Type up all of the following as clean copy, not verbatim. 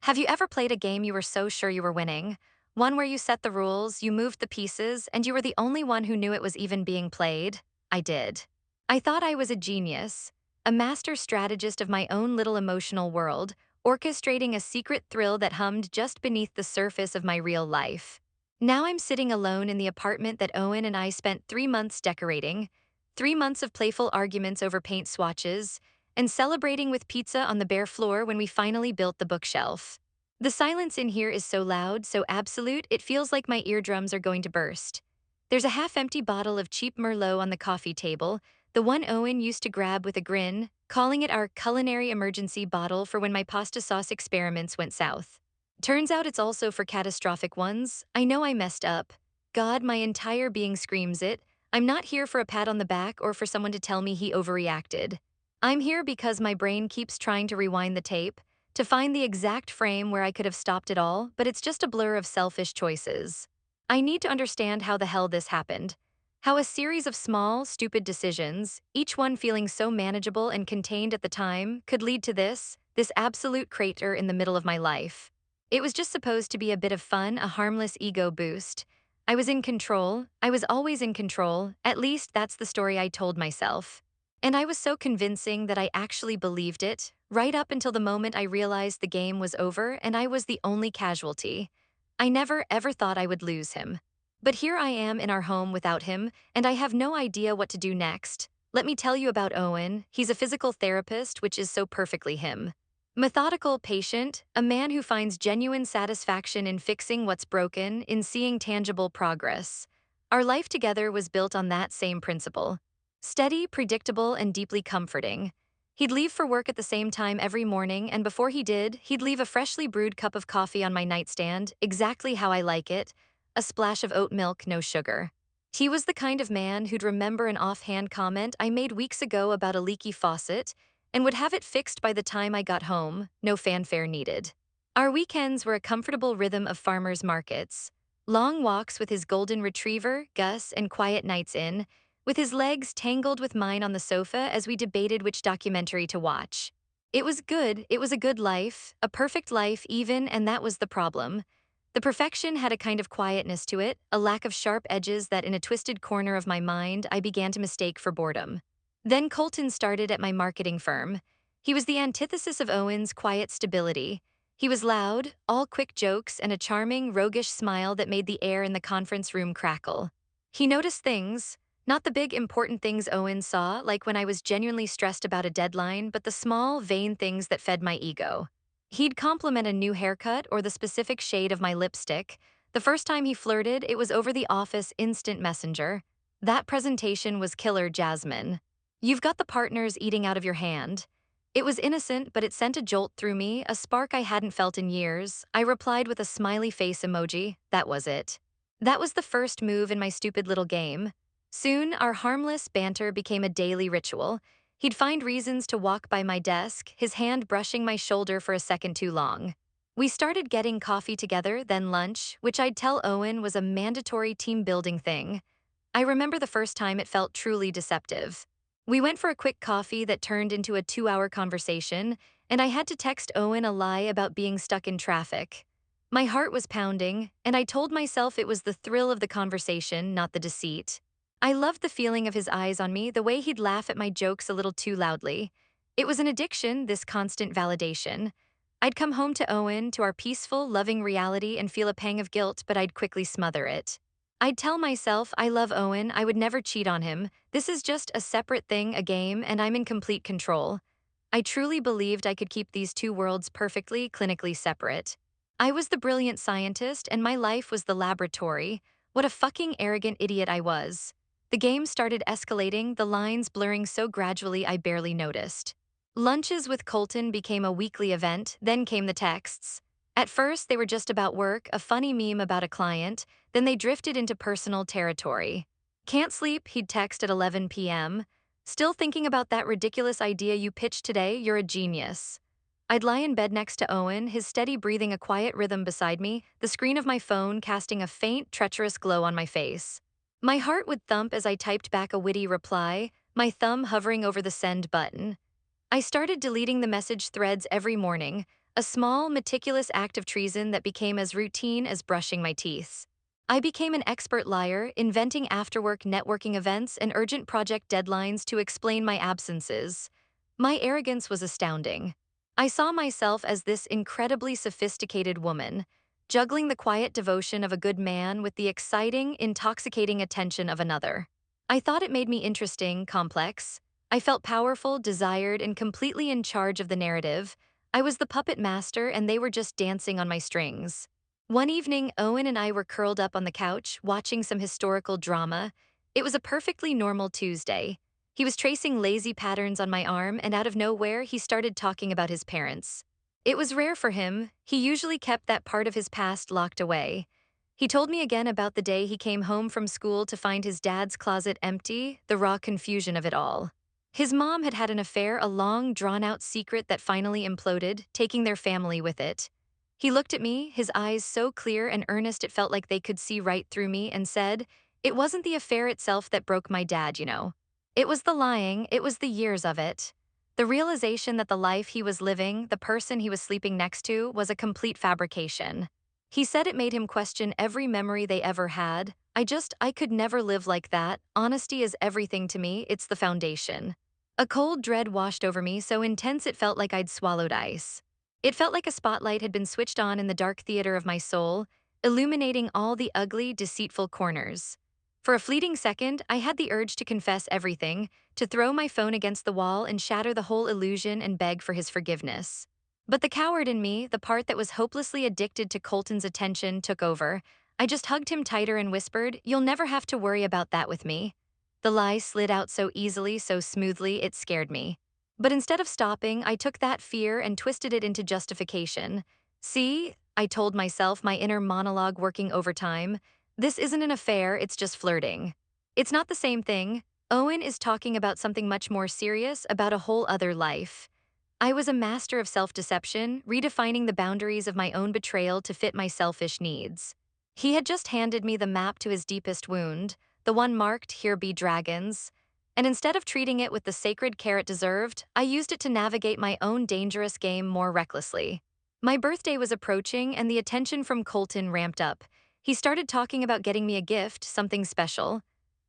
Have you ever played a game you were so sure you were winning? One where you set the rules, you moved the pieces, and you were the only one who knew it was even being played? I did. I thought I was a genius, a master strategist of my own little emotional world, orchestrating a secret thrill that hummed just beneath the surface of my real life. Now I'm sitting alone in the apartment that Owen and I spent 3 months decorating, 3 months of playful arguments over paint swatches, and celebrating with pizza on the bare floor when we finally built the bookshelf. The silence in here is so loud, so absolute, it feels like my eardrums are going to burst. There's a half-empty bottle of cheap Merlot on the coffee table, the one Owen used to grab with a grin, calling it our culinary emergency bottle for when my pasta sauce experiments went south. Turns out it's also for catastrophic ones. I know I messed up. God, my entire being screams it. I'm not here for a pat on the back or for someone to tell me he overreacted. I'm here because my brain keeps trying to rewind the tape, to find the exact frame where I could have stopped it all, but it's just a blur of selfish choices. I need to understand how the hell this happened. How a series of small, stupid decisions, each one feeling so manageable and contained at the time, could lead to this absolute crater in the middle of my life. It was just supposed to be a bit of fun, a harmless ego boost. I was in control. I was always in control. At least that's the story I told myself. And I was so convincing that I actually believed it, right up until the moment I realized the game was over and I was the only casualty. I never, ever thought I would lose him. But here I am in our home without him, and I have no idea what to do next. Let me tell you about Owen. He's a physical therapist, which is so perfectly him. Methodical, patient, a man who finds genuine satisfaction in fixing what's broken, in seeing tangible progress. Our life together was built on that same principle. Steady, predictable, and deeply comforting. He'd leave for work at the same time every morning, and before he did, he'd leave a freshly brewed cup of coffee on my nightstand, exactly how I like it, a splash of oat milk, no sugar. He was the kind of man who'd remember an offhand comment I made weeks ago about a leaky faucet, and would have it fixed by the time I got home, no fanfare needed. Our weekends were a comfortable rhythm of farmers' markets. Long walks with his golden retriever, Gus, and quiet nights in, with his legs tangled with mine on the sofa as we debated which documentary to watch. It was a good life, a perfect life even, and that was the problem. The perfection had a kind of quietness to it, a lack of sharp edges that in a twisted corner of my mind I began to mistake for boredom. Then Colton started at my marketing firm. He was the antithesis of Owen's quiet stability. He was loud, all quick jokes, and a charming, roguish smile that made the air in the conference room crackle. He noticed things, not the big important things Owen saw, like when I was genuinely stressed about a deadline, but the small, vain things that fed my ego. He'd compliment a new haircut or the specific shade of my lipstick. The first time he flirted, it was over the office instant messenger. That presentation was killer, Jasmine. You've got the partners eating out of your hand. It was innocent, but it sent a jolt through me, a spark I hadn't felt in years. I replied with a smiley face emoji. That was it. That was the first move in my stupid little game. Soon, our harmless banter became a daily ritual. He'd find reasons to walk by my desk, his hand brushing my shoulder for a second too long. We started getting coffee together, then lunch, which I'd tell Owen was a mandatory team-building thing. I remember the first time it felt truly deceptive. We went for a quick coffee that turned into a 2-hour conversation, and I had to text Owen a lie about being stuck in traffic. My heart was pounding, and I told myself it was the thrill of the conversation, not the deceit. I loved the feeling of his eyes on me, the way he'd laugh at my jokes a little too loudly. It was an addiction, this constant validation. I'd come home to Owen, to our peaceful, loving reality, and feel a pang of guilt, but I'd quickly smother it. I'd tell myself I love Owen, I would never cheat on him. This is just a separate thing, a game, and I'm in complete control. I truly believed I could keep these two worlds perfectly, clinically separate. I was the brilliant scientist, and my life was the laboratory. What a fucking arrogant idiot I was. The game started escalating, the lines blurring so gradually I barely noticed. Lunches with Colton became a weekly event, then came the texts. At first, they were just about work, a funny meme about a client, then they drifted into personal territory. Can't sleep, he'd text at 11 p.m. Still thinking about that ridiculous idea you pitched today, you're a genius. I'd lie in bed next to Owen, his steady breathing a quiet rhythm beside me, the screen of my phone casting a faint, treacherous glow on my face. My heart would thump as I typed back a witty reply, my thumb hovering over the send button. I started deleting the message threads every morning, a small, meticulous act of treason that became as routine as brushing my teeth. I became an expert liar, inventing after-work networking events and urgent project deadlines to explain my absences. My arrogance was astounding. I saw myself as this incredibly sophisticated woman, juggling the quiet devotion of a good man with the exciting, intoxicating attention of another. I thought it made me interesting, complex. I felt powerful, desired, and completely in charge of the narrative. I was the puppet master, and they were just dancing on my strings. One evening, Owen and I were curled up on the couch, watching some historical drama. It was a perfectly normal Tuesday. He was tracing lazy patterns on my arm, and out of nowhere, he started talking about his parents. It was rare for him. He usually kept that part of his past locked away. He told me again about the day he came home from school to find his dad's closet empty, the raw confusion of it all. His mom had had an affair, a long, drawn-out secret that finally imploded, taking their family with it. He looked at me, his eyes so clear and earnest it felt like they could see right through me, and said, "It wasn't the affair itself that broke my dad, you know. It was the lying, it was the years of it. The realization that the life he was living, the person he was sleeping next to, was a complete fabrication." He said it made him question every memory they ever had. I could never live like that. Honesty is everything to me, it's the foundation. A cold dread washed over me, so intense it felt like I'd swallowed ice. It felt like a spotlight had been switched on in the dark theater of my soul, illuminating all the ugly, deceitful corners. For a fleeting second, I had the urge to confess everything, to throw my phone against the wall and shatter the whole illusion and beg for his forgiveness. But the coward in me, the part that was hopelessly addicted to Colton's attention, took over. I just hugged him tighter and whispered, "You'll never have to worry about that with me." The lie slid out so easily, so smoothly, it scared me. But instead of stopping, I took that fear and twisted it into justification. "See," I told myself, my inner monologue working overtime, "this isn't an affair, it's just flirting. It's not the same thing. Owen is talking about something much more serious, about a whole other life." I was a master of self-deception, redefining the boundaries of my own betrayal to fit my selfish needs. He had just handed me the map to his deepest wound, the one marked, "Here be dragons." And instead of treating it with the sacred care it deserved, I used it to navigate my own dangerous game more recklessly. My birthday was approaching, and the attention from Colton ramped up. He started talking about getting me a gift, something special.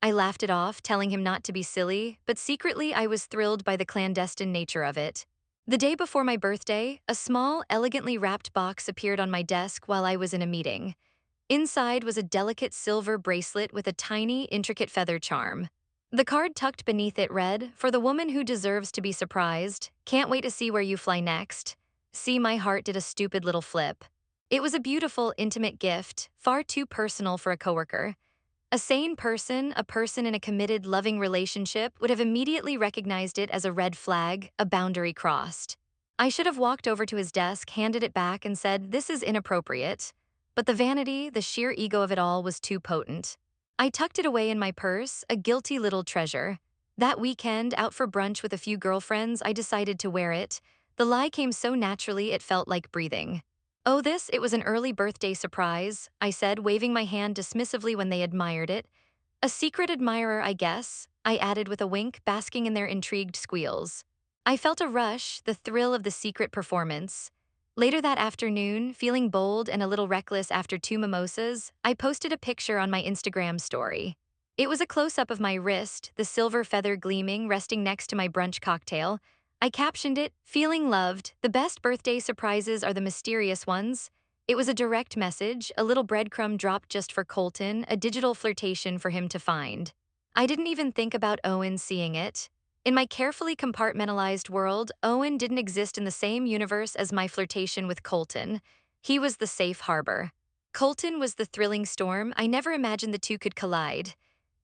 I laughed it off, telling him not to be silly, but secretly I was thrilled by the clandestine nature of it. The day before my birthday, a small, elegantly wrapped box appeared on my desk while I was in a meeting. Inside was a delicate silver bracelet with a tiny, intricate feather charm. The card tucked beneath it read, "For the woman who deserves to be surprised, can't wait to see where you fly next." See, my heart did a stupid little flip. It was a beautiful, intimate gift, far too personal for a coworker. A sane person, a person in a committed, loving relationship, would have immediately recognized it as a red flag, a boundary crossed. I should have walked over to his desk, handed it back, and said, "This is inappropriate." But the vanity, the sheer ego of it all was too potent. I tucked it away in my purse, a guilty little treasure. That weekend, out for brunch with a few girlfriends, I decided to wear it. The lie came so naturally it felt like breathing. "Oh, it was an early birthday surprise," I said, waving my hand dismissively when they admired it. "A secret admirer, I guess," I added with a wink, basking in their intrigued squeals. I felt a rush, the thrill of the secret performance. Later that afternoon, feeling bold and a little reckless after 2 mimosas, I posted a picture on my Instagram story. It was a close-up of my wrist, the silver feather gleaming, resting next to my brunch cocktail. I captioned it, "Feeling loved, the best birthday surprises are the mysterious ones." It was a direct message, a little breadcrumb dropped just for Colton, a digital flirtation for him to find. I didn't even think about Owen seeing it. In my carefully compartmentalized world, Owen didn't exist in the same universe as my flirtation with Colton. He was the safe harbor. Colton was the thrilling storm. I never imagined the two could collide.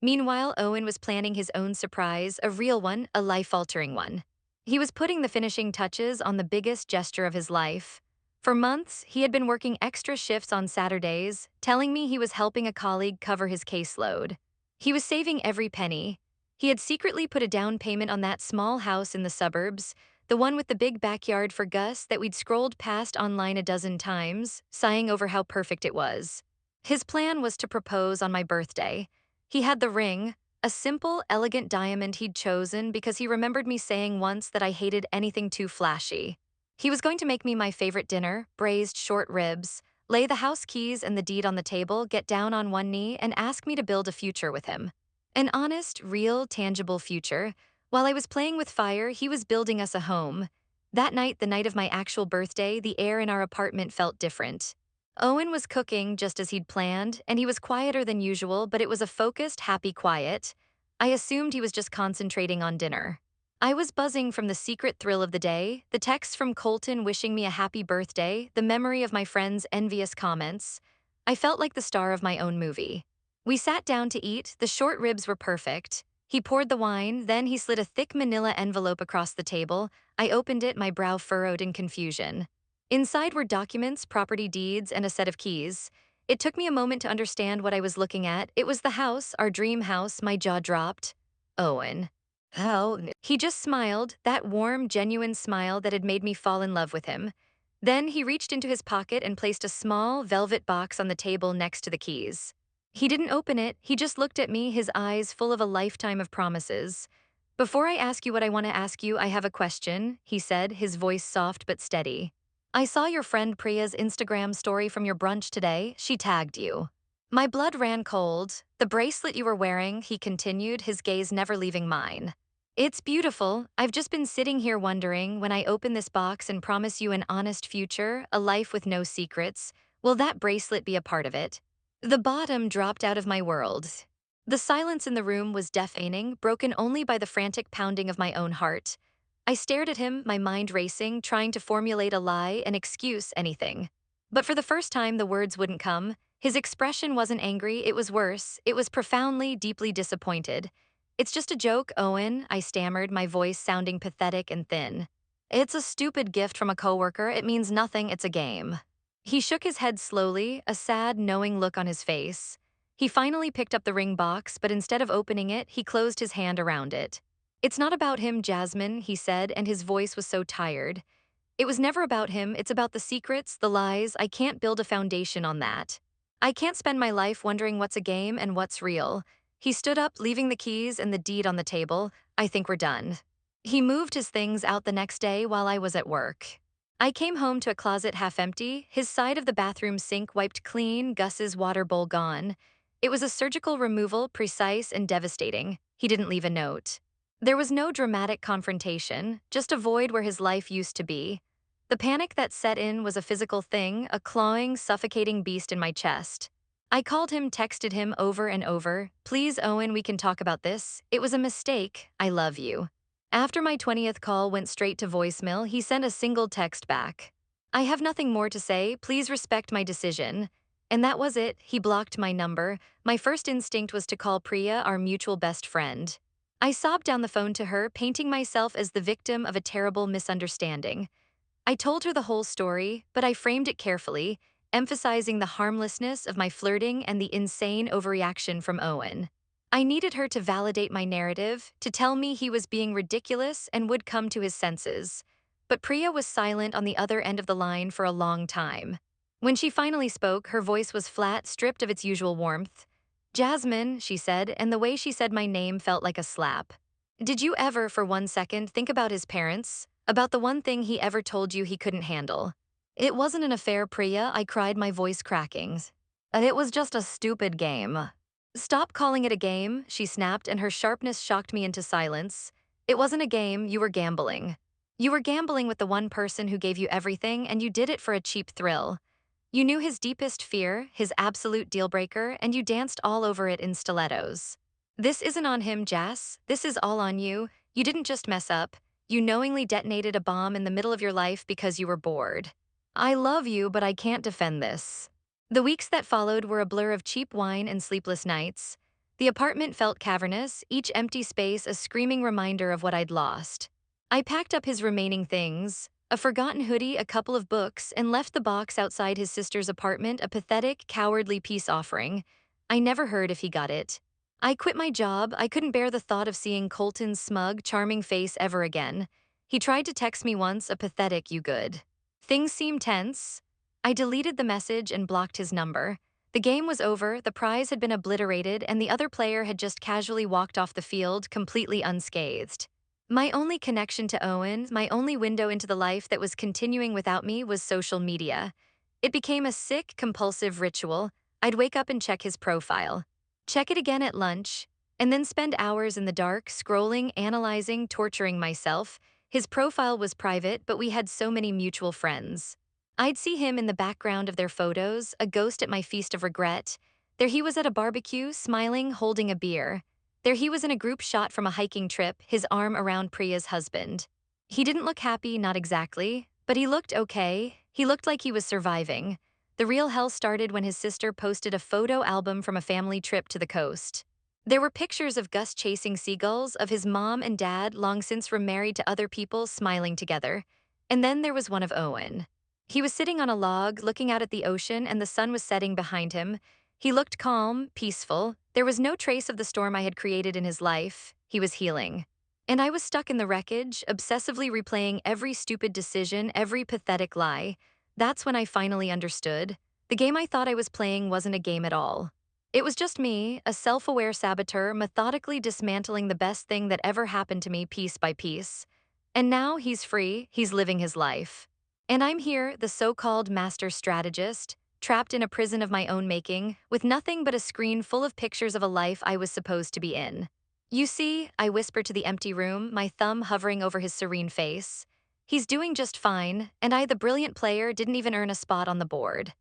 Meanwhile, Owen was planning his own surprise, a real one, a life-altering one. He was putting the finishing touches on the biggest gesture of his life. For months, he had been working extra shifts on Saturdays, telling me he was helping a colleague cover his caseload. He was saving every penny. He had secretly put a down payment on that small house in the suburbs, the one with the big backyard for Gus that we'd scrolled past online a dozen times, sighing over how perfect it was. His plan was to propose on my birthday. He had the ring, a simple, elegant diamond he'd chosen because he remembered me saying once that I hated anything too flashy. He was going to make me my favorite dinner, braised short ribs, lay the house keys and the deed on the table, get down on one knee, and ask me to build a future with him. An honest, real, tangible future. While I was playing with fire, he was building us a home. That night, the night of my actual birthday, the air in our apartment felt different. Owen was cooking just as he'd planned, and he was quieter than usual, but it was a focused, happy quiet. I assumed he was just concentrating on dinner. I was buzzing from the secret thrill of the day, the text from Colton wishing me a happy birthday, the memory of my friend's envious comments. I felt like the star of my own movie. We sat down to eat, the short ribs were perfect. He poured the wine, then he slid a thick manila envelope across the table. I opened it, my brow furrowed in confusion. Inside were documents, property deeds, and a set of keys. It took me a moment to understand what I was looking at. It was the house, our dream house. My jaw dropped. Owen. How? He just smiled, that warm, genuine smile that had made me fall in love with him. Then he reached into his pocket and placed a small, velvet box on the table next to the keys. He didn't open it, he just looked at me, his eyes full of a lifetime of promises. Before I ask you what I want to ask you, I have a question, he said, his voice soft but steady. I saw your friend Priya's Instagram story from your brunch today. She tagged you. My blood ran cold. The bracelet you were wearing, he continued, his gaze never leaving mine. It's beautiful. I've just been sitting here wondering, when I open this box and promise you an honest future, a life with no secrets, will that bracelet be a part of it? The bottom dropped out of my world. The silence in the room was deafening, broken only by the frantic pounding of my own heart. I stared at him, my mind racing, trying to formulate a lie, an excuse, anything. But for the first time, the words wouldn't come. His expression wasn't angry, it was worse. It was profoundly, deeply disappointed. It's just a joke, Owen, I stammered, my voice sounding pathetic and thin. It's a stupid gift from a coworker. It means nothing, it's a game. He shook his head slowly, a sad, knowing look on his face. He finally picked up the ring box, but instead of opening it, he closed his hand around it. It's not about him, Jasmine, he said, and his voice was so tired. It was never about him, it's about the secrets, the lies. I can't build a foundation on that. I can't spend my life wondering what's a game and what's real. He stood up, leaving the keys and the deed on the table. I think we're done. He moved his things out the next day while I was at work. I came home to a closet half empty, his side of the bathroom sink wiped clean, Gus's water bowl gone. It was a surgical removal, precise and devastating. He didn't leave a note. There was no dramatic confrontation, just a void where his life used to be. The panic that set in was a physical thing, a clawing, suffocating beast in my chest. I called him, texted him over and over. Please, Owen, we can talk about this. It was a mistake. I love you. After my 20th call went straight to voicemail, he sent a single text back. I have nothing more to say. Please respect my decision. And that was it. He blocked my number. My first instinct was to call Priya, our mutual best friend. I sobbed down the phone to her, painting myself as the victim of a terrible misunderstanding. I told her the whole story, but I framed it carefully, emphasizing the harmlessness of my flirting and the insane overreaction from Owen. I needed her to validate my narrative, to tell me he was being ridiculous and would come to his senses. But Priya was silent on the other end of the line for a long time. When she finally spoke, her voice was flat, stripped of its usual warmth. Jasmine, she said, and the way she said my name felt like a slap. Did you ever, for 1 second, think about his parents? About the one thing he ever told you he couldn't handle? It wasn't an affair, Priya, I cried, my voice cracking. It was just a stupid game. Stop calling it a game, she snapped, and her sharpness shocked me into silence. It wasn't a game, you were gambling. You were gambling with the one person who gave you everything, and you did it for a cheap thrill. You knew his deepest fear, his absolute deal-breaker, and you danced all over it in stilettos. This isn't on him, Jas. This is all on you. You didn't just mess up. You knowingly detonated a bomb in the middle of your life because you were bored. I love you, but I can't defend this. The weeks that followed were a blur of cheap wine and sleepless nights. The apartment felt cavernous, each empty space a screaming reminder of what I'd lost. I packed up his remaining things, a forgotten hoodie, a couple of books, and left the box outside his sister's apartment, a pathetic, cowardly peace offering. I never heard if he got it. I quit my job. I couldn't bear the thought of seeing Colton's smug, charming face ever again. He tried to text me once, a pathetic "you good." Things seemed tense. I deleted the message and blocked his number. The game was over, the prize had been obliterated, and the other player had just casually walked off the field, completely unscathed. My only connection to Owen, my only window into the life that was continuing without me was social media. It became a sick, compulsive ritual. I'd wake up and check his profile, check it again at lunch, and then spend hours in the dark, scrolling, analyzing, torturing myself. His profile was private, but we had so many mutual friends. I'd see him in the background of their photos, a ghost at my feast of regret. There he was at a barbecue, smiling, holding a beer. There he was in a group shot from a hiking trip, his arm around Priya's husband. He didn't look happy, not exactly, but he looked okay. He looked like he was surviving. The real hell started when his sister posted a photo album from a family trip to the coast. There were pictures of Gus chasing seagulls, of his mom and dad, long since remarried to other people, smiling together. And then there was one of Owen. He was sitting on a log, looking out at the ocean, and the sun was setting behind him. He looked calm, peaceful. There was no trace of the storm I had created in his life. He was healing. And I was stuck in the wreckage, obsessively replaying every stupid decision, every pathetic lie. That's when I finally understood. The game I thought I was playing wasn't a game at all. It was just me, a self-aware saboteur, methodically dismantling the best thing that ever happened to me piece by piece. And now he's free, he's living his life. And I'm here, the so-called master strategist, trapped in a prison of my own making, with nothing but a screen full of pictures of a life I was supposed to be in. You see, I whispered to the empty room, my thumb hovering over his serene face. He's doing just fine, and I, the brilliant player, didn't even earn a spot on the board.